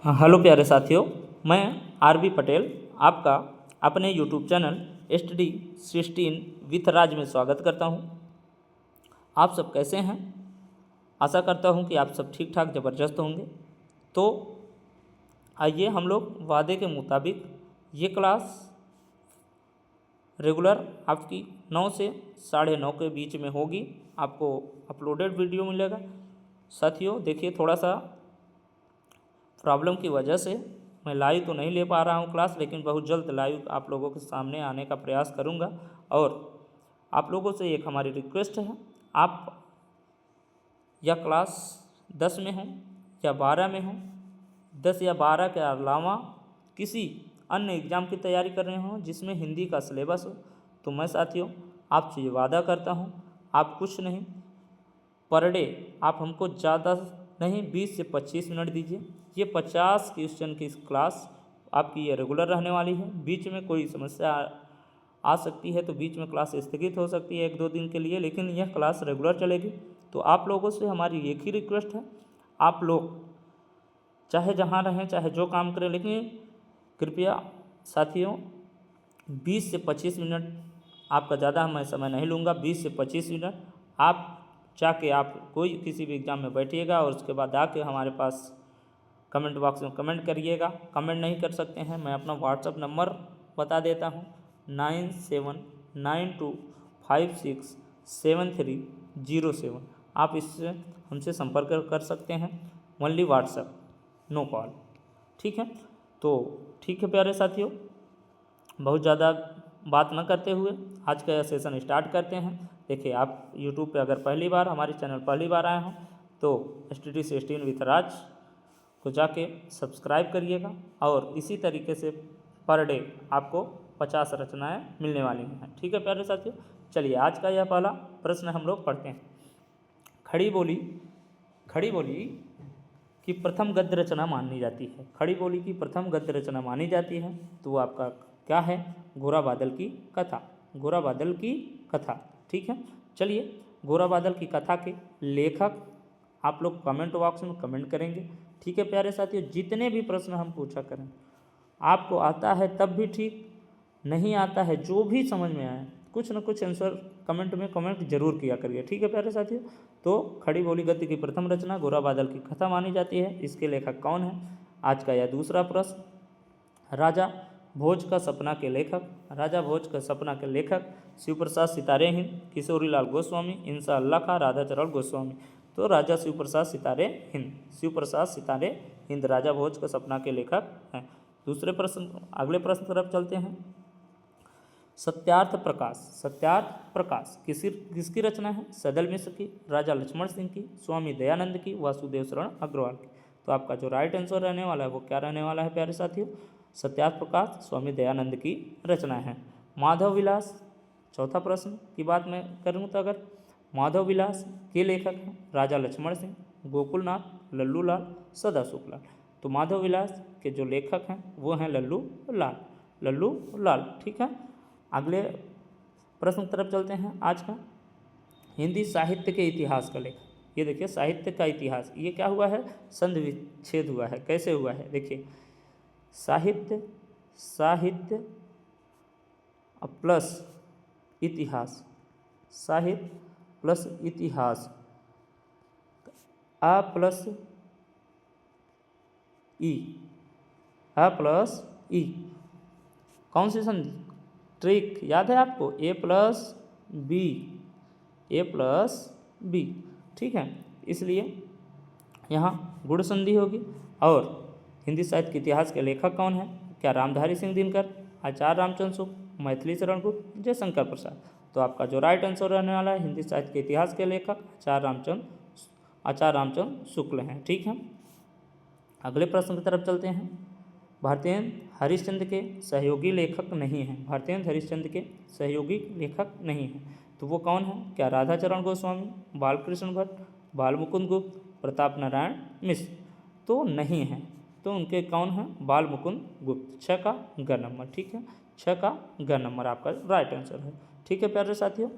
Hello प्यारे साथियों, मैं आर.बी. पटेल आपका अपने यूट्यूब चैनल STD16 विथ राज में स्वागत करता हूं। आप सब कैसे हैं? आशा करता हूं कि आप सब ठीक ठाक ज़बरदस्त होंगे। तो आइए हम लोग वादे के मुताबिक ये क्लास रेगुलर आपकी 9 से 9:30 के बीच में होगी। आपको अपलोडेड वीडियो मिलेगा। साथियों देखिए, थोड़ा सा प्रॉब्लम की वजह से मैं लाइव तो नहीं ले पा रहा हूँ क्लास, लेकिन बहुत जल्द लाइव आप लोगों के सामने आने का प्रयास करूँगा। और आप लोगों से एक हमारी रिक्वेस्ट है, आप या क्लास 10 में हों या 12 में हों, 10 या 12 के अलावा किसी अन्य एग्ज़ाम की तैयारी कर रहे हों जिसमें हिंदी का सिलेबस हो, तो मैं साथियों आपसे ये वादा करता हूँ, आप कुछ नहीं, पर डे आप हमको ज़्यादा नहीं 20 से 25 मिनट दीजिए। ये 50 क्वेश्चन की क्लास आपकी ये रेगुलर रहने वाली है। बीच में कोई समस्या आ सकती है तो बीच में क्लास स्थगित हो सकती है 1-2 दिन के लिए, लेकिन यह क्लास रेगुलर चलेगी। तो आप लोगों से हमारी एक ही रिक्वेस्ट है, आप लोग चाहे जहाँ रहें, चाहे जो काम करें, लेकिन कृपया साथियों 20 से 25 मिनट आपका ज़्यादा मैं समय नहीं लूँगा। 20 से 25 मिनट आप जाके आप कोई किसी भी एग्ज़ाम में बैठिएगा और उसके बाद आके हमारे पास कमेंट बॉक्स में कमेंट करिएगा। कमेंट नहीं कर सकते हैं, मैं अपना व्हाट्सअप नंबर बता देता हूँ 9792567307। आप इससे हमसे संपर्क कर सकते हैं, ओनली व्हाट्सअप, नो कॉल। ठीक है, तो ठीक है प्यारे साथियों, बहुत ज़्यादा बात न करते हुए आज का यह सेशन स्टार्ट करते हैं। देखिए, आप यूट्यूब पे अगर पहली बार हमारे चैनल पहली बार आए हों तो STD16 विथ राज को जाके सब्सक्राइब करिएगा और इसी तरीके से पर डे आपको 50 रचनाएं मिलने वाली हैं। ठीक है प्यारे साथियों, चलिए आज का यह पहला प्रश्न हम लोग पढ़ते हैं। खड़ी बोली की प्रथम गद्य रचना मानी जाती है। खड़ी बोली की प्रथम गद्य रचना मानी जाती है तो आपका क्या है? गोरा बादल की कथा। गोरा बादल की कथा, ठीक है। चलिए, गोरा बादल की कथा के लेखक आप लोग कमेंट बॉक्स में कमेंट करेंगे। ठीक है प्यारे साथियों, जितने भी प्रश्न हम पूछा करें, आपको आता है तब भी ठीक, नहीं आता है जो भी समझ में आए, कुछ न कुछ आंसर कमेंट में कमेंट जरूर किया करिए। ठीक है प्यारे साथियों, तो खड़ी बोली गद्य की प्रथम रचना गोरा बादल की कथा मानी जाती है। इसके लेखक कौन है? आज का यह दूसरा प्रश्न। राजा भोज का सपना के लेखक। राजा भोज का सपना के लेखक शिव प्रसाद सितारे हिंद, किशोरीलाल गोस्वामी, इंसा अल्लाह खां, राधाचरण गोस्वामी। तो राजा शिव प्रसाद सितारे हिंद, शिव प्रसाद सितारे हिंद राजा भोज का सपना के लेखक हैं। दूसरे प्रश्न, अगले प्रश्न तरफ चलते हैं। सत्यार्थ प्रकाश। सत्यार्थ प्रकाश किसकी रचना है? सदल मिश्र की, राजा लक्ष्मण सिंह की, स्वामी दयानंद की, वासुदेव शरण अग्रवाल की। तो आपका जो राइट आंसर रहने वाला है वो क्या रहने वाला है प्यारे साथियों? सत्यार्थ प्रकाश स्वामी दयानंद की रचना है। माधव विलास, चौथा प्रश्न की बात मैं करूँ तो अगर माधव विलास के लेखक हैं राजा लक्ष्मण सिंह, गोकुलनाथ, लल्लू लाल, सदा शुक्ला। तो माधव विलास के जो लेखक हैं वो हैं लल्लू लाल। ठीक है, अगले प्रश्न तरफ चलते हैं आज का। हिंदी साहित्य के इतिहास का लेखक। ये देखिए, साहित्य का इतिहास, ये क्या हुआ है? संधि विच्छेद हुआ है। कैसे हुआ है? देखिए, साहित्य प्लस इतिहास, साहित्य प्लस इतिहास, आ प्लस ई, कौन सी संधि? ट्रिक याद है आपको? ए प्लस बी। ठीक है, इसलिए यहाँ गुण संधि होगी। और हिंदी साहित्य के इतिहास के लेखक कौन है? क्या रामधारी सिंह दिनकर, आचार्य रामचंद्र शुक्ल, मैथिली शरण गुप्त, जयशंकर प्रसाद। तो आपका जो राइट आंसर रहने वाला है हिंदी साहित्य के इतिहास के लेखक आचार्य रामचंद्र शुक्ल हैं। ठीक है, अगले प्रश्न की तरफ चलते हैं। भारतेंद्र हरिश्चंद्र के सहयोगी लेखक नहीं हैं। भारतेंद्र हरिश्चंद्र के सहयोगी लेखक नहीं हैं, तो वो कौन है? क्या राधाचरण गोस्वामी, बालकृष्ण भट्ट, बालमुकुंद गुप्त, प्रताप नारायण मिश्र। तो नहीं है, तो उनके कौन हैं? बालमुकुंद गुप्त। 6 का ग नंबर। ठीक है, 6 का ग नंबर आपका राइट आंसर है। ठीक है प्यारे साथियों,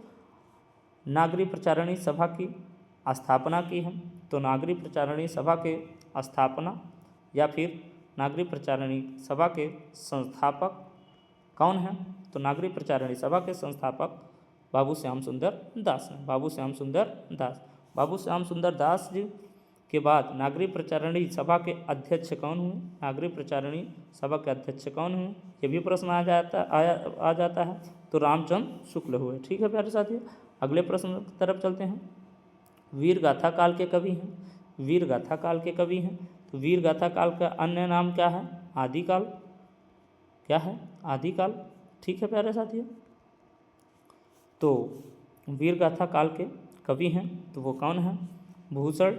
नागरी प्रचारणी सभा की स्थापना की है। तो नागरी प्रचारणी सभा के स्थापना या फिर नागरिक प्रचारिणी सभा के संस्थापक कौन हैं? तो नागरिक प्रचारिणी सभा के संस्थापक बाबू श्याम सुंदर दास हैं। बाबू श्याम सुंदर दास। बाबू श्याम सुंदर दास जी के बाद नागरिक प्रचारिणी सभा के अध्यक्ष कौन हुए? नागरिक प्रचारिणी सभा के अध्यक्ष कौन हुए? ये भी प्रश्न आ जाता है। तो रामचंद्र शुक्ल हुए। ठीक है प्यारे साथियों, अगले प्रश्न की तरफ चलते हैं। वीर गाथा काल के कवि हैं। वीर गाथा काल के कवि हैं। तो वीर गाथा काल का अन्य नाम क्या है? आदिकाल। क्या है? आदिकाल। ठीक है प्यारे साथियों, तो वीर गाथा काल के कवि हैं तो वो कौन है? भूषण,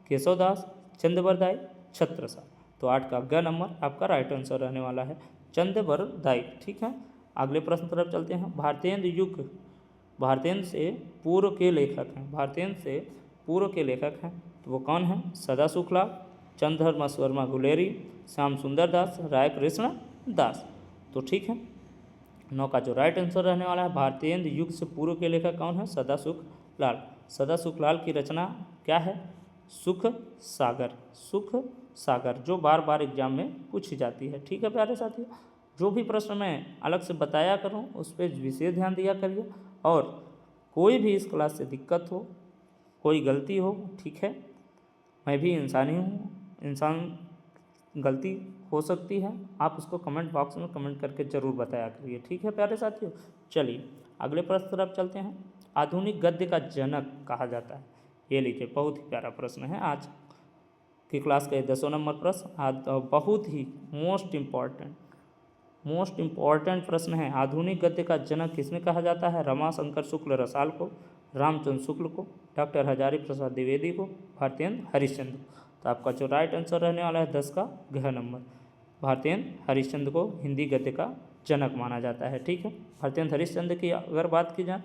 केशवदास, चंद्रबरदाई, छत्रसाल। तो 8 का ग नंबर आपका राइट आंसर रहने वाला है चंद्रबरदाई। ठीक है, अगले प्रश्न तरफ चलते हैं। भारतेंद्र युग, भारतेंद्र से पूर्व के लेखक हैं। भारतेंद्र से पूर्व के लेखक हैं तो वो कौन है? सदा शुक्ला, चंद्रधर्मा वर्मा गुलेरी, श्याम सुंदर दास, राय कृष्ण दास। तो ठीक है, 9 का जो राइट आंसर रहने वाला है भारतेंद्र युग से पूर्व के लेखक कौन है? सदा सुख लाल। सदा सुख लाल की रचना क्या है? सुख सागर। सुख सागर, जो बार बार एग्जाम में पूछी जाती है। ठीक है प्यारे साथियों, जो भी प्रश्न मैं अलग से बताया करूं उस पर विशेष ध्यान दिया करिए, और कोई भी इस क्लास से दिक्कत हो, कोई गलती हो, ठीक है, मैं भी इंसान ही हूँ, इंसान गलती हो सकती है, आप उसको कमेंट बॉक्स में कमेंट करके ज़रूर बताया करिए। ठीक है प्यारे साथियों, चलिए अगले प्रश्न तरफ चलते हैं। आधुनिक गद्य का जनक कहा जाता है। ये लीजिए, बहुत ही प्यारा प्रश्न है आज की क्लास का 10 नंबर प्रश्न, बहुत ही मोस्ट इम्पॉर्टेंट प्रश्न है। आधुनिक गद्य का जनक किसने कहा जाता है? रमाशंकर शुक्ल रसाल को, रामचंद्र शुक्ल को, डॉक्टर हजारी प्रसाद द्विवेदी को, भारतेंद्र हरिश्चंद्र। तो आपका जो राइट आंसर रहने वाला है 10 का घ नंबर, भारतेंद्र हरिश्चंद्र को हिंदी गद्य का जनक माना जाता है। ठीक है, भारतेंद्र हरिश्चंद्र की अगर बात की जाए,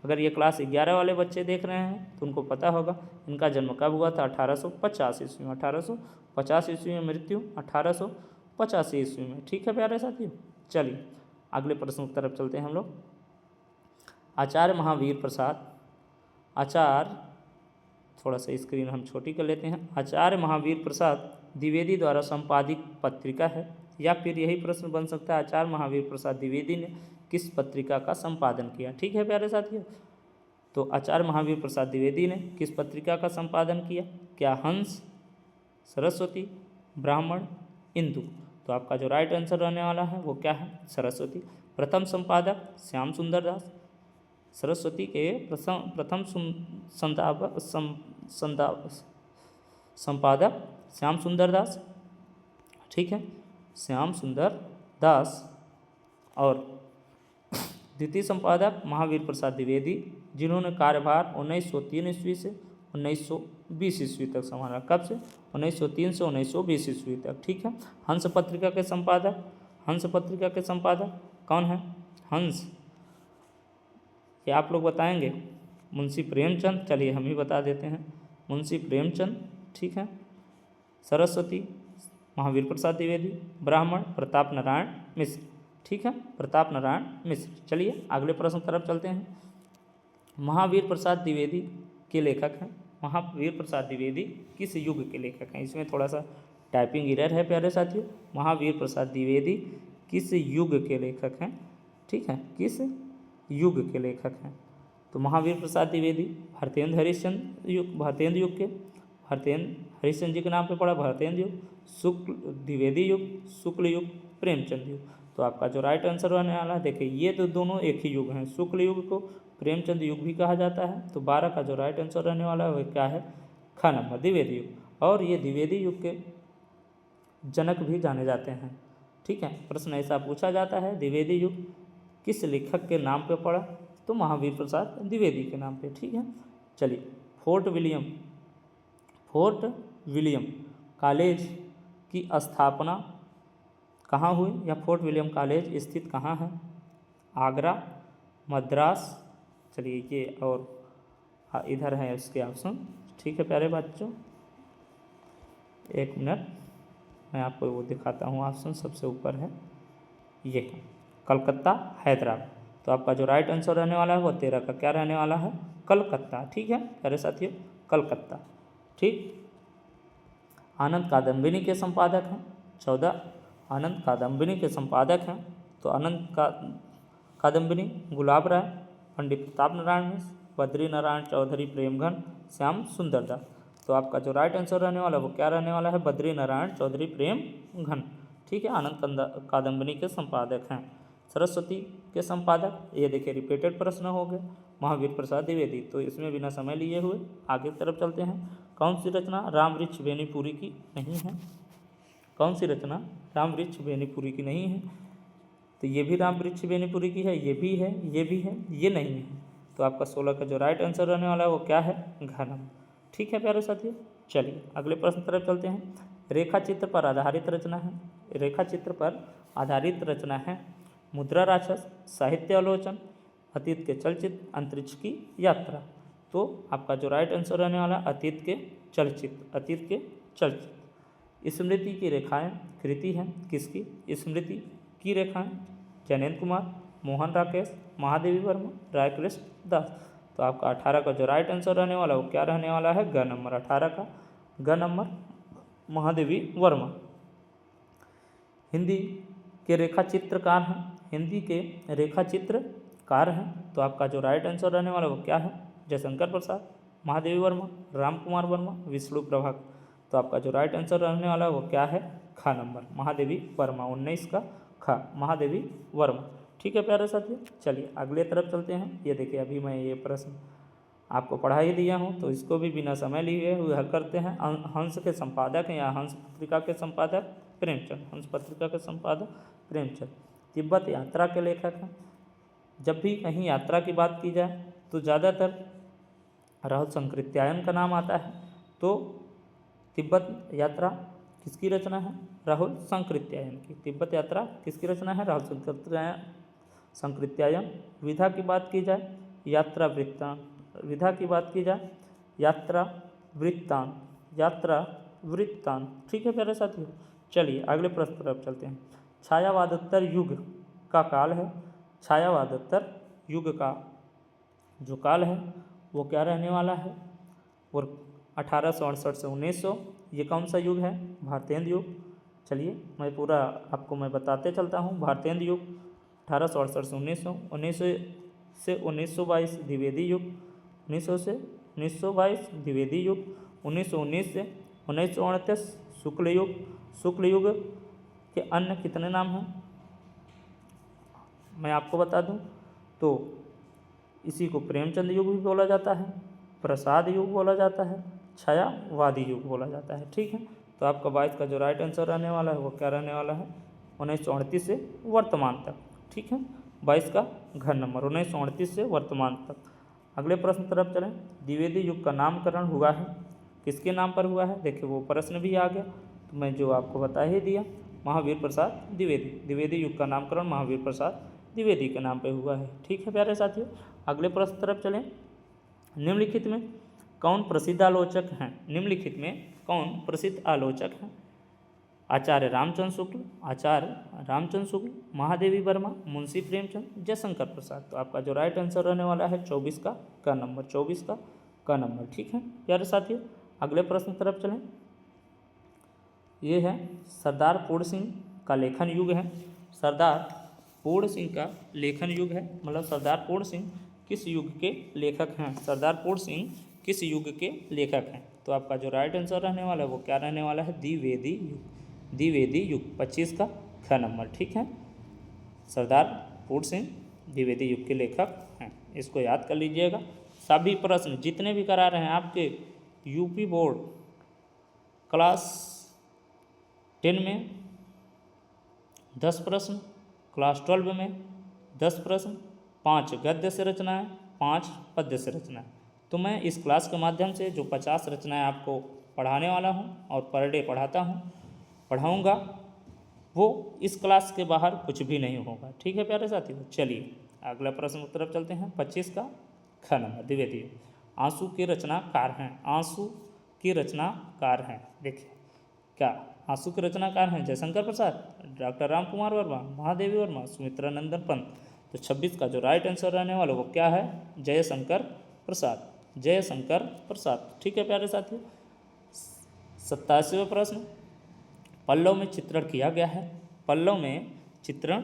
अगर ये क्लास 11 वाले बच्चे देख रहे हैं तो उनको पता होगा इनका जन्म कब हुआ था? 1850 ईस्वी में। 1850 ईस्वी में मृत्यु 1885 ईस्वी में। ठीक है प्यारे साथियों, चलिए अगले प्रश्न की तरफ चलते हैं हम लोग। आचार्य महावीर प्रसाद, आचार्य, थोड़ा सा स्क्रीन हम छोटी कर लेते हैं। आचार्य महावीर प्रसाद द्विवेदी द्वारा संपादित पत्रिका है, या फिर यही प्रश्न बन सकता है आचार्य महावीर प्रसाद द्विवेदी ने किस पत्रिका का संपादन किया। ठीक है प्यारे साथियों, तो आचार्य महावीर प्रसाद द्विवेदी ने किस पत्रिका का संपादन किया? क्या हंस, सरस्वती, ब्राह्मण, इंदु। तो आपका जो राइट आंसर रहने वाला है वो क्या है? सरस्वती। प्रथम संपादक श्याम सुंदर दास। सरस्वती के प्रथम संपादक श्याम सुंदर दास। ठीक है, श्याम सुंदर दास। और द्वितीय संपादक महावीर प्रसाद द्विवेदी, जिन्होंने कार्यभार 1903 ईस्वी से 1920 ईस्वी तक संभाला। कब से? 1903 से 1920 ईस्वी तक। ठीक है, हंस पत्रिका के संपादक, हंस पत्रिका के संपादक कौन है? हंस, ये आप लोग बताएंगे? मुंशी प्रेमचंद। चलिए हम ही बता देते हैं, मुंशी प्रेमचंद। ठीक है, सरस्वती महावीर प्रसाद द्विवेदी, ब्राह्मण प्रताप नारायण मिश्र। ठीक है, प्रताप नारायण मिश्र। चलिए अगले प्रश्न तरफ चलते हैं। महावीर प्रसाद द्विवेदी के लेखक हैं। महावीर प्रसाद द्विवेदी किस युग के लेखक हैं? इसमें थोड़ा सा टाइपिंग एरर है प्यारे साथियों। महावीर प्रसाद द्विवेदी किस युग के लेखक हैं? ठीक है, किस युग के लेखक हैं? तो महावीर प्रसाद द्विवेदी भारतेंद्र हरिश्चंद्र युग, भारतेंद्र युग के, भारतेंद्र हरिश्चंद्र जी के नाम पे पड़ा भारतेंद्र युग, शुक्ल द्विवेदी युग, शुक्ल युग, प्रेमचंद युग। तो आपका जो राइट आंसर रहने वाला है, देखिए ये तो दोनों एक ही युग हैं, शुक्ल युग को प्रेमचंद युग भी कहा जाता है। तो 12 का जो राइट आंसर रहने वाला है वह क्या है? ख नंबर, द्विवेदी युग। और ये द्विवेदी युग के जनक भी जाने जाते हैं। ठीक है, प्रश्न ऐसा पूछा जाता है, द्विवेदी युग किस लेखक के नाम पे पड़ा? तो महावीर प्रसाद द्विवेदी के नाम पे। ठीक है, चलिए फोर्ट विलियम कॉलेज की स्थापना कहाँ हुई, या फोर्ट विलियम कॉलेज स्थित कहाँ है? आगरा, मद्रास। चलिए ये और इधर है इसके ऑप्शन। ठीक है प्यारे बच्चों, एक मिनट मैं आपको वो दिखाता हूँ। ऑप्शन सबसे ऊपर है, ये है कलकत्ता, हैदराबाद। तो आपका जो राइट आंसर रहने वाला है वो 13 का क्या रहने वाला है? कलकत्ता। ठीक है प्यारे साथियों, कलकत्ता। ठीक, आनंद कादम्बिनी के संपादक हैं। 14 आनंद कादम्बिनी के संपादक हैं, तो आनंद का कादम्बिनी गुलाब राय, पंडित प्रताप नारायण मिश्र, बद्री नारायण चौधरी, प्रेमघन, श्याम सुंदर दास। तो आपका जो राइट आंसर रहने वाला है वो क्या रहने वाला है, बद्री नारायण चौधरी प्रेमघन। ठीक है, आनंद कादम्बिनी के संपादक हैं। सरस्वती के संपादक, ये देखिए रिपीटेड प्रश्न हो गए, महावीर प्रसाद द्विवेदी। तो इसमें बिना समय लिए हुए आगे की तरफ चलते हैं। कौन सी रचना रामवृक्ष बेनीपुरी की नहीं है, कौन सी रचना रामवृक्ष बेनीपुरी की नहीं है, तो ये भी रामवृक्ष बेनीपुरी की है, ये भी है, ये भी है, ये नहीं है। तो आपका 16 का जो राइट आंसर रहने वाला है वो क्या है, घनम। ठीक है प्यारे साथियों, चलिए अगले प्रश्न तरफ चलते हैं। रेखा चित्र पर आधारित रचना है, रेखा चित्र पर आधारित रचना है मुद्रा राक्षस, साहित्य आलोचन, अतीत के चलचित्र, अंतरिक्ष की यात्रा। तो आपका जो राइट आंसर रहने वाला अतीत के चलचित्र, अतीत के चलचित्र। स्मृति की रेखाएं कृति है किसकी, स्मृति की रेखाएं जैनेन्द्र कुमार, मोहन राकेश, महादेवी वर्मा, रायकृष्ण दास। तो आपका 18 का जो राइट आंसर रहने वाला वो क्या रहने वाला है, ग नंबर 18 का ग नंबर महादेवी वर्मा। हिंदी के रेखा चित्रकार हैं, हिंदी के रेखा चित्रकार हैं, तो आपका जो राइट आंसर रहने वाला वो क्या है, जयशंकर प्रसाद, महादेवी वर्मा, राम कुमार वर्मा, विष्णु प्रभाकर। तो आपका जो राइट आंसर रहने वाला है वो क्या है, खा नंबर महादेवी वर्मा, 19 का खा महादेवी वर्मा। ठीक है प्यारे साथियों, चलिए अगले तरफ चलते हैं। ये देखिए अभी मैं ये प्रश्न आपको पढ़ा ही दिया हूँ, तो इसको भी बिना समय लिए हुए हल करते हैं। हंस के संपादक हैं या हंस पत्रिका के संपादक प्रेमचंद, हंस पत्रिका के संपादक प्रेमचंद। तिब्बत यात्रा के लेखक हैं। जब भी कहीं यात्रा की बात की जाए तो ज़्यादातर राहुल संकृत्यायन का नाम आता है। तो तिब्बत यात्रा किसकी रचना है, राहुल संकृत्यायन की। तिब्बत यात्रा किसकी रचना है, राहुल संकृत्यायन। विधा की बात की जाए, यात्रा वृत्तांत, विधा की बात की जाए, यात्रा वृत्तांत, यात्रा वृत्तांत। ठीक है प्यारे साथियों, चलिए अगले प्रश्न तरफ चलते हैं। छायावादोत्तर युग का काल है, छायावादोत्तर युग का जो काल है वो क्या रहने वाला है, और 1868 से 1900, ये कौन सा युग है, भारतेंद्र युग। चलिए मैं पूरा आपको मैं बताते चलता हूँ। भारतेंद्र युग 1868 से 1900, 1900 से 1922 द्विवेदी युग, 1900 से 1922 द्विवेदी युग, 1919 से 1938 शुक्ल युग। शुक्ल युग के अन्य कितने नाम हैं मैं आपको बता दूं, तो इसी को प्रेमचंद युग भी बोला जाता है, प्रसाद युग बोला जाता है, छायावादी युग बोला जाता है। ठीक है, तो आपका 22 का जो राइट आंसर रहने वाला है वो क्या रहने वाला है, 1938 से वर्तमान तक। ठीक है, 22 का घन नंबर 1938 से वर्तमान तक। अगले प्रश्न तरफ चलें। द्विवेदी युग का नामकरण हुआ है, किसके नाम पर हुआ है, देखिए वो प्रश्न भी आ गया, तो मैं जो आपको बता ही दिया, महावीर प्रसाद द्विवेदी। द्विवेदी युग का नामकरण महावीर प्रसाद द्विवेदी के नाम पर हुआ है। ठीक है प्यारे साथियों, अगले प्रश्न तरफ चलें। निम्नलिखित में कौन प्रसिद्ध आलोचक हैं, निम्नलिखित में कौन प्रसिद्ध आलोचक हैं, आचार्य रामचंद्र शुक्ल, आचार्य रामचंद्र शुक्ल, महादेवी वर्मा, मुंशी प्रेमचंद, जयशंकर प्रसाद। तो आपका जो राइट आंसर रहने वाला है 24 का नंबर, 24 का नंबर। ठीक है प्यारे साथियों, अगले प्रश्न तरफ चलें। ये है सरदार पूर्ण सिंह का लेखन युग है, सरदार पूर्ण सिंह का लेखन युग है, मतलब सरदार पूर्ण सिंह किस युग के लेखक हैं, सरदार पूर्ण सिंह किस युग के लेखक हैं। तो आपका जो राइट आंसर रहने वाला है वो क्या रहने वाला है, द्विवेदी युग, द्विवेदी युग, 25 का ख नंबर। ठीक है, सरदार पूर्ण सिंह द्विवेदी युग के लेखक हैं, इसको याद कर लीजिएगा। सभी प्रश्न जितने भी करा रहे हैं आपके यूपी बोर्ड क्लास 10 में 10 प्रश्न, क्लास 12 में 10 प्रश्न, 5 गद्य से रचनाएं, 5 पद्य से रचनाएं। तो मैं इस क्लास के माध्यम से जो 50 रचनाएं आपको पढ़ाने वाला हूं और पर डे पढ़ाऊँगा, वो इस क्लास के बाहर कुछ भी नहीं होगा। ठीक है प्यारे साथियों, चलिए अगला प्रश्न की तरफ चलते हैं। 25 का ख नंबर, द्विवेदी। आंसू के रचनाकार हैं, आंसू के रचनाकार हैं, देखिए क्या आंसू के रचनाकार हैं, जयशंकर प्रसाद, डॉक्टर राम कुमार वर्मा, महादेवी वर्मा, सुमित्रा नंदन पंत। तो 26 का जो राइट आंसर रहने वाला वो क्या है, जयशंकर प्रसाद, जयशंकर प्रसाद। ठीक है प्यारे साथियों, 87वां प्रश्न। पल्लव में चित्रण किया गया है। पल्लव में चित्रण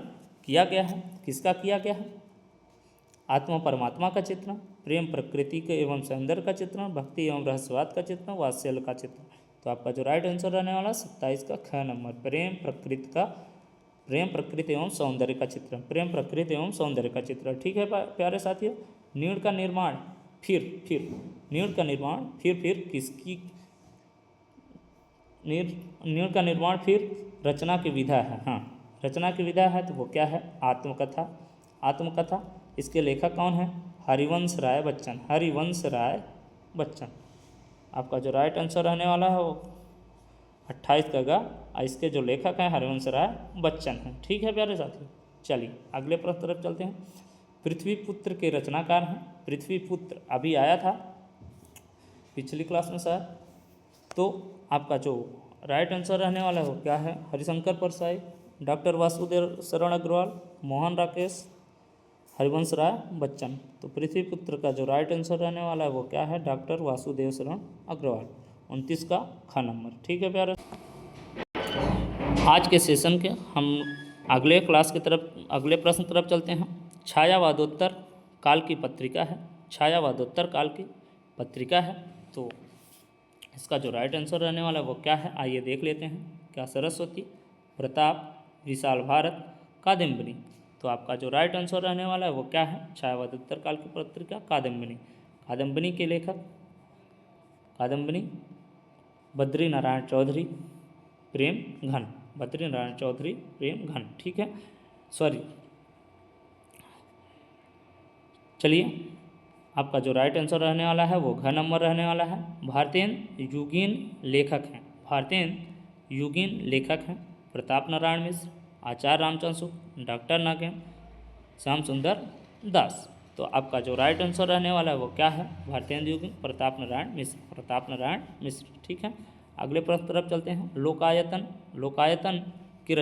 किया गया है, किसका किया गया है? आत्मा परमात्मा का चित्रण, प्रेम प्रकृति के एवं सौंदर्य का चित्रण, भक्ति एवं रहस्यवाद का चित्रण, वात्सल्य का चित्रण। तो आपका जो राइट आंसर रहने वाला 27 का ख नंबर, प्रेम प्रकृति एवं सौंदर्य का चित्रण, प्रेम प्रकृति एवं सौंदर्य का चित्रण। ठीक है प्यारे साथियों। नीड़ का निर्माण नीड़ का निर्माण फिर किसकी? नीड़ का निर्माण फिर रचना की विधा है। हाँ, रचना की विधा है तो वो क्या है? आत्मकथा। इसके लेखक कौन है? हरिवंश राय बच्चन। आपका जो राइट आंसर रहने वाला है वो 28 का गा, और इसके जो लेखक हैं हरिवंश राय बच्चन हैं। ठीक है प्यारे साथियों। चलिए अगले प्रश्न तरफ चलते हैं। पृथ्वी पुत्र के रचनाकार हैं। पृथ्वी पुत्र अभी आया था पिछली क्लास में सर। तो आपका जो राइट आंसर रहने वाला है वो क्या है? हरिशंकर परसाई, डॉक्टर वासुदेव शरण अग्रवाल, मोहन राकेश, हरिवंश राय बच्चन। तो पृथ्वी पुत्र का जो राइट आंसर रहने वाला है वो क्या है? डॉक्टर वासुदेव शरण अग्रवाल, 29 का ख नंबर। ठीक है प्यारे। आज के सेशन के हम अगले प्रश्न तरफ चलते हैं। छायावादोत्तर काल की पत्रिका है। तो इसका जो राइट आंसर रहने वाला है वो क्या है? आइए देख लेते हैं। क्या सरस्वती, प्रताप, विशाल भारत, कादम्बिनी। तो आपका जो राइट आंसर रहने वाला है वो क्या है? छायावादोत्तर काल की पत्रिका कादम्बिनी के लेखक बद्रीनारायण चौधरी प्रेम घन। ठीक है, चलिए आपका जो राइट आंसर रहने वाला है वो घ नंबर रहने वाला है। भारतेंद्र युगीन लेखक हैं। प्रताप नारायण मिश्र, आचार्य रामचंद्र शुक्ल, डॉक्टर नागेंद्र, श्याम सुंदर दास। तो आपका जो राइट आंसर रहने वाला है वो क्या है? भारतेंद्र युगीन, प्रताप नारायण मिश्र। ठीक है, अगले प्रश्न तरफ चलते हैं। लोकायतन के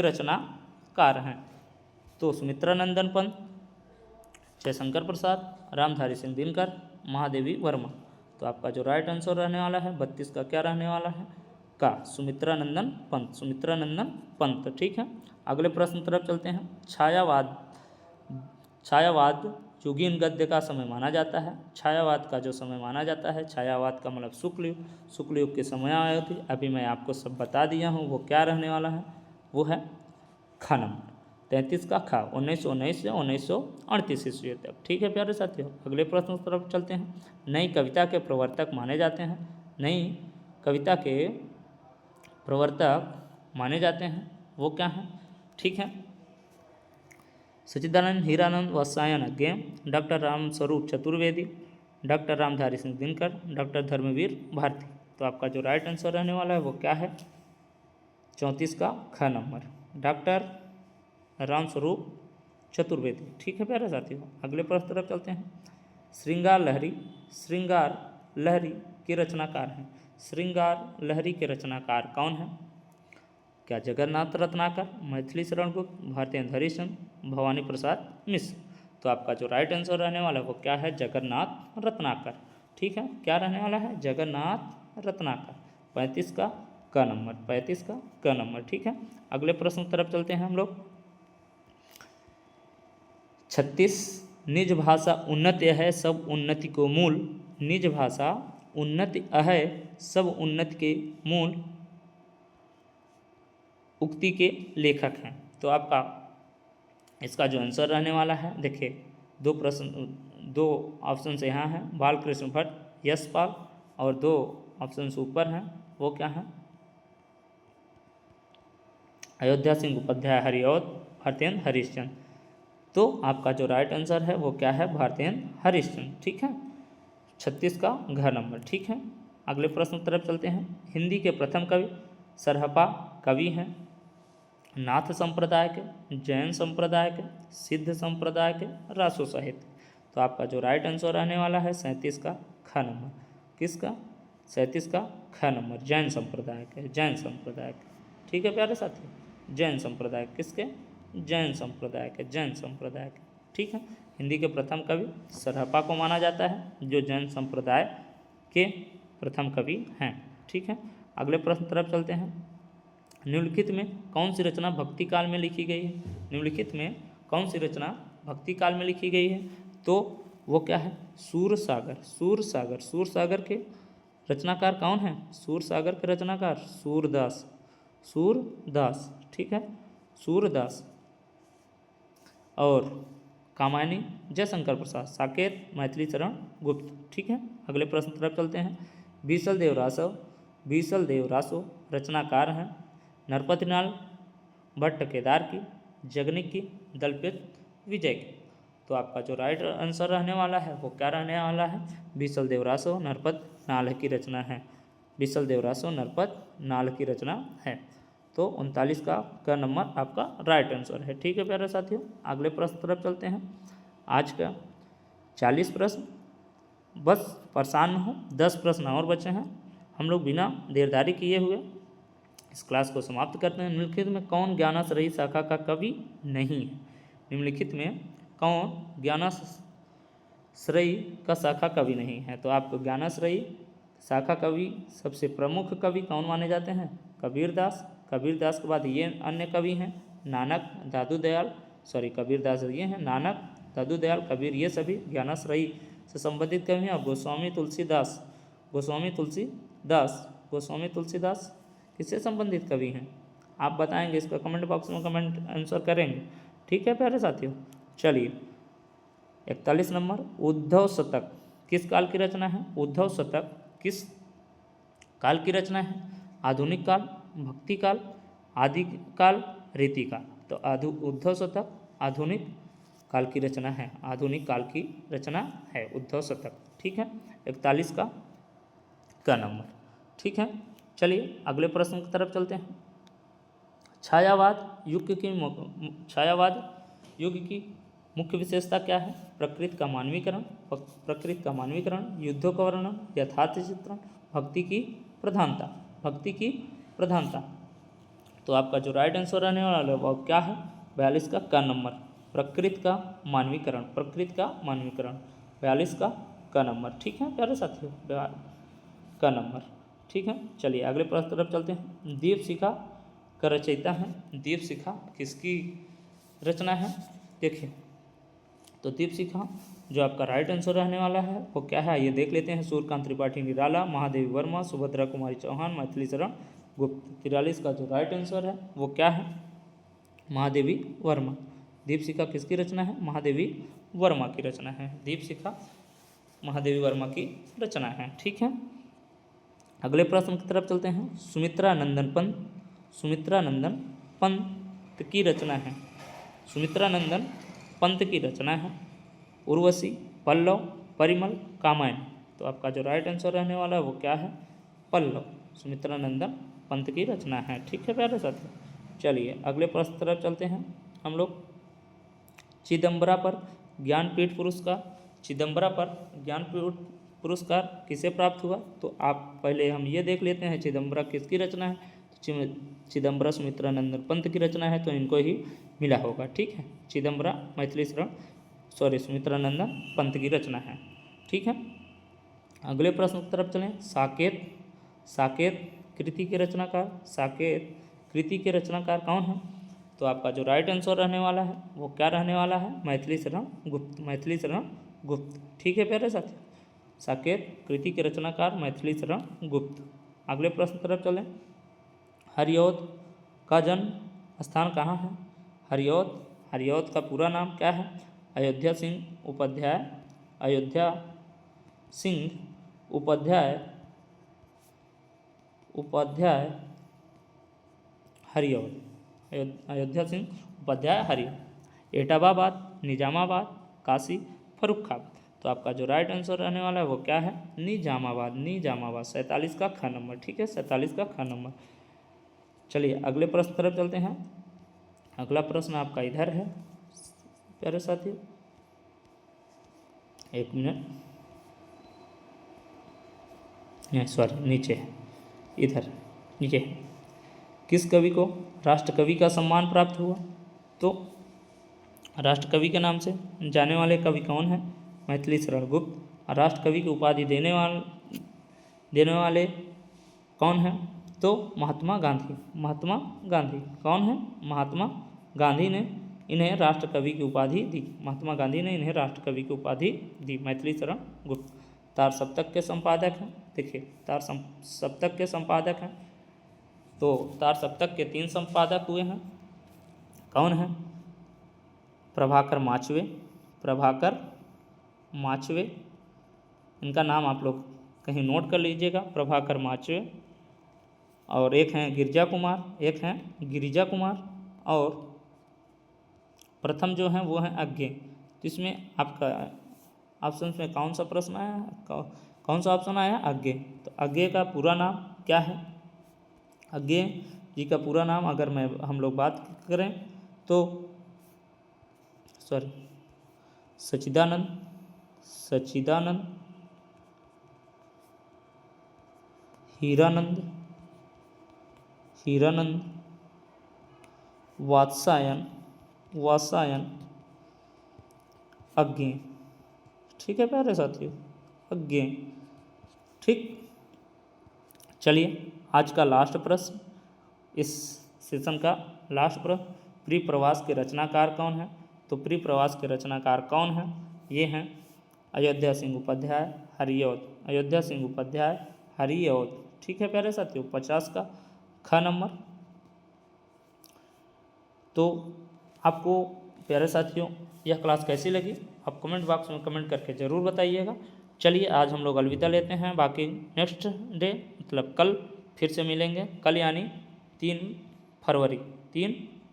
रचनाकार हैं। तो सुमित्रानंदन पंत, जयशंकर प्रसाद, रामधारी सिंह दिनकर, महादेवी वर्मा। तो आपका जो राइट आंसर रहने वाला है 32 का क्या रहने वाला है? का सुमित्रानंदन पंत। ठीक है, अगले प्रश्न तरफ चलते हैं। छायावाद युगीन गद्य का समय माना जाता है। छायावाद का जो समय माना जाता है, छायावाद का मतलब शुक्ल युग के समयावधि। अभी मैं आपको सब बता दिया हूँ, वो क्या रहने वाला है? वो है ख नंबर, 33 का ख, 1919 से 1938 ईस्वी तक। ठीक है प्यारे साथियों, अगले प्रश्न तरफ चलते हैं। नई कविता के प्रवर्तक माने जाते हैं, वो क्या हैं? ठीक है, Sachchidanand Hiranand Vatsyayan, doctor Ramswaroop Chaturvedi, doctor Ramdhari Singh Dinkar, doctor Dharamvir Bharati. तो आपका जो राइट आंसर रहने वाला है वो क्या है? 34 का ख नंबर, डॉक्टर रामस्वरूप चतुर्वेदी। ठीक है प्यारे साथियों, अगले प्रश्न तरफ चलते हैं। श्रृंगार लहरी के रचनाकार हैं। श्रृंगार लहरी के रचनाकार कौन हैं? क्या जगन्नाथ रत्नाकर, मैथिली शरण गुप्त, भारतेंद्र हरिश्चंद्र, भवानी प्रसाद मिश्र। तो आपका जो राइट आंसर रहने वाला है वो क्या है? जगन्नाथ रत्नाकर। ठीक है, क्या रहने वाला है? जगन्नाथ रत्नाकर, 35 का क नंबर। ठीक है, अगले प्रश्न तरफ चलते हैं हम लोग। 36 निज भाषा उन्नति है सब उन्नति को मूल। निज भाषा उन्नति है सब उन्नति के मूल उक्ति के लेखक हैं। तो आपका इसका जो आंसर रहने वाला है, देखिए दो ऑप्शन यहाँ हैं, बालकृष्ण भट्ट, यशपाल, और 2 ऑप्शन ऊपर हैं, वो क्या हैं? अयोध्या सिंह उपाध्याय हरिऔध, भारतेंद्र हरिश्चंद्र। तो आपका जो राइट आंसर है वो क्या है? भारतेंद्र हरिश्चंद्र। ठीक है, 36 का घ नंबर। ठीक है, अगले प्रश्न तरफ चलते हैं। हिंदी के प्रथम कवि सरहपा कवि हैं। नाथ संप्रदाय के, जैन संप्रदाय के, सिद्ध संप्रदाय के, रासो साहित्य। तो आपका जो राइट आंसर रहने वाला है 37 का ख नंबर। किसका? 37 का ख नंबर, जैन संप्रदाय के। ठीक है प्यारे साथियों, जैन संप्रदाय किसके? जैन संप्रदाय के। ठीक है, हिंदी के प्रथम कवि सरहपा को माना जाता है, जो जैन संप्रदाय के प्रथम कवि हैं। ठीक है, अगले प्रश्न तरफ चलते हैं। निम्नलिखित में कौन सी रचना भक्ति काल में लिखी गई है? निम्नलिखित में कौन सी रचना भक्ति काल में लिखी गई है? तो वो क्या है? सूरसागर। सूरसागर, सूरसागर के रचनाकार कौन है? सूरसागर के रचनाकार सूरदास। सूरदास, ठीक है, सूरदास। और कामायनी जयशंकर प्रसाद। साकेत मैथिली शरण गुप्त। ठीक है, अगले प्रश्न तरफ चलते हैं। बीसल देव रासव, बीसल देव रासो रचनाकार हैं नरपतिलाल भट्ट केदार की, जगनिक की, दलपत विजय की। तो आपका जो राइट आंसर रहने वाला है वो क्या रहने वाला है? बीसल देव रासो नरपत नाल की रचना है। बीसल देव रासो नरपत नाल की रचना है। तो 39 का नंबर आपका राइट आंसर है। ठीक है प्यारे साथियों, अगले प्रश्न तरफ चलते हैं। आज का 40 प्रश्न, बस परेशान न हो, 10 प्रश्न और बचे हैं। हम लोग बिना देरदारी किए हुए इस क्लास को समाप्त करते हैं। निम्नलिखित में कौन ज्ञानाश्रयी शाखा का कवि नहीं है? निम्नलिखित में कौन ज्ञानाश्रयी का शाखा कवि नहीं है? तो आपको ज्ञानाश्रयी शाखा कवि सबसे प्रमुख कवि कौन माने जाते हैं? कबीरदास। कबीरदास के बाद ये अन्य कवि हैं नानक, दादू दयाल, कबीरदास ये हैं, नानक, दादू दयाल, कबीर, ये सभी ज्ञानाश्रयी से संबंधित कवि हैं। अब गोस्वामी तुलसीदास, गोस्वामी तुलसीदास, गोस्वामी तुलसीदास किससे संबंधित कवि हैं? आप बताएंगे, इसका कमेंट बॉक्स में कमेंट आंसर करेंगे। ठीक है प्यारे साथियों, चलिए 41 नंबर, उद्धव शतक किस काल की रचना है? उद्धव शतक किस काल की रचना है? आधुनिक काल, भक्ति काल, आदि काल, रीति काल। तो उद्धव शतक आधुनिक काल की रचना है, आधुनिक काल की रचना है उद्धव शतक। ठीक है, 41 का नंबर। ठीक है, चलिए अगले प्रश्न की तरफ चलते हैं। छायावाद युग की मुख्य विशेषता क्या है? प्रकृति का मानवीकरण, प्रकृति का मानवीकरण, युद्धों का वर्णन, यथार्थ चित्रण, भक्ति की प्रधानता, भक्ति की प्रधानता। तो आपका जो राइट आंसर रहने वाला है वो क्या है? 42 का नंबर, प्रकृति का मानवीकरण, प्रकृति का मानवीकरण, 42 का नंबर। ठीक है प्यारे साथियों, का नंबर। ठीक है, चलिए अगले प्रश्न तरफ चलते हैं। दीपशिखा का रचयिता है, दीपशिखा किसकी रचना है? देखिए, तो दीपशिखा जो आपका राइट आंसर रहने वाला है वो क्या है, ये देख लेते हैं। सूर्यकांत त्रिपाठी निराला, महादेवी वर्मा, सुभद्रा कुमारी चौहान, मैथिली शरण गुप्त। 43 का जो राइट आंसर है वो क्या है? महादेवी वर्मा। दीपशिखा किसकी रचना है? महादेवी वर्मा की रचना है। दीपशिखा महादेवी वर्मा की रचना है। ठीक है, अगले प्रश्न की तरफ चलते हैं। सुमित्रा नंदन पंत, सुमित्रा नंदन पंत की रचना है, सुमित्रा नंदन पंत की रचना है। उर्वशी, पल्लव, परिमल, कामायनी। तो आपका जो राइट आंसर रहने वाला है वो क्या है? पल्लव। सुमित्रा नंदन पंत की रचना है। ठीक है प्यारे साथियों, चलिए अगले प्रश्न तरफ चलते हैं हम लोग। चिदम्बरा पर ज्ञानपीठ पुरस्कार, चिदम्बरा पर ज्ञानपीठ पुरस्कार किसे प्राप्त हुआ? तो आप पहले हम ये देख लेते हैं चिदम्बरा किसकी रचना है। तो चिदम्बरा सुमित्रा नंदन पंत की रचना है, तो इनको ही मिला होगा। ठीक है, चिदम्बरा मैथिली शरण सुमित्रा नंदन पंत की रचना है। ठीक है, अगले प्रश्न की तरफ चलें। साकेत, साकेत कृति के रचनाकार, साकेत कृति के रचनाकार कौन है? तो आपका जो राइट आंसर रहने वाला है वो क्या रहने वाला है? मैथिली शरण गुप्त, मैथिली शरण गुप्त। ठीक है प्यारे साथियों, साकेत कृति के रचनाकार मैथिली शरण गुप्त। अगले प्रश्न तरफ चलें। हरिऔध का जन्म स्थान कहाँ है? हरिऔध, हरिऔध का पूरा नाम क्या है? अयोध्या सिंह उपाध्याय, अयोध्या सिंह उपाध्याय, उपाध्याय हरिऔध, अयोध्या सिंह उपाध्याय हरिऔध। एटाबाबाद, निजामाबाद, काशी, फर्रुखाबाद। तो आपका जो राइट आंसर रहने वाला है वो क्या है? निजामाबाद, निजामाबाद। 47 का ख नंबर। ठीक है, 47 का ख नंबर। चलिए अगले प्रश्न तरफ चलते हैं। अगला प्रश्न आपका इधर है प्यारे साथियों, एक मिनट, नहीं सॉरी, नीचे है, इधर नीचे। किस कवि को राष्ट्रकवि का सम्मान प्राप्त हुआ? तो राष्ट्रकवि के नाम से जाने वाले कवि कौन है? मैथिली शरण गुप्त। राष्ट्रकवि की उपाधि देने देने वाले कौन हैं? तो महात्मा गांधी। महात्मा गांधी कौन है? महात्मा गांधी ने इन्हें राष्ट्र कवि की उपाधि दी। महात्मा गांधी ने इन्हें राष्ट्र कवि की उपाधि दी। मैथिली शरण गुप्त तार सप्तक के संपादक हैं। देखिए तार सप्तक के संपादक हैं, तो तार सप्तक के 3 संपादक हुए हैं। कौन है? प्रभाकर माचवे। प्रभाकर माचवे, इनका नाम आप लोग कहीं नोट कर लीजिएगा, प्रभाकर माचवे। और एक हैं गिरिजा कुमार, एक हैं गिरिजा कुमार, और प्रथम जो हैं वो हैं अज्ञे। तो इसमें आपका ऑप्शन में कौन सा प्रश्न आया, कौन सा ऑप्शन आया? अज्ञे। तो अज्ञे का पूरा नाम क्या है? अज्ञे जी का पूरा नाम अगर हम लोग बात करें तो सच्चिदानंद हीरानंद वात्सायन अज्ञे। ठीक है प्यारे साथियों, अज्ञे। ठीक, चलिए आज का लास्ट प्रश्न, इस सेशन का लास्ट प्रश्न, प्रिय प्रवास के रचनाकार कौन है? तो प्रिय प्रवास के रचनाकार कौन हैं? ये हैं अयोध्या सिंह उपाध्याय, हरिऔध। अयोध्या सिंह उपाध्याय, हरिऔध। ठीक है प्यारे साथियों, 50 का ख नंबर। तो आपको प्यारे साथियों यह क्लास कैसी लगी आप कमेंट बॉक्स में कमेंट करके ज़रूर बताइएगा। चलिए आज हम लोग अलविदा लेते हैं, बाकी नेक्स्ट डे मतलब कल फिर से मिलेंगे। कल यानी 3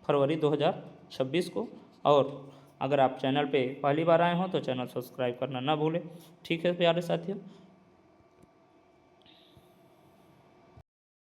फरवरी 2026 को। और अगर आप चैनल पे पहली बार आए हों तो चैनल सब्सक्राइब करना ना भूलें। ठीक है प्यारे साथियों।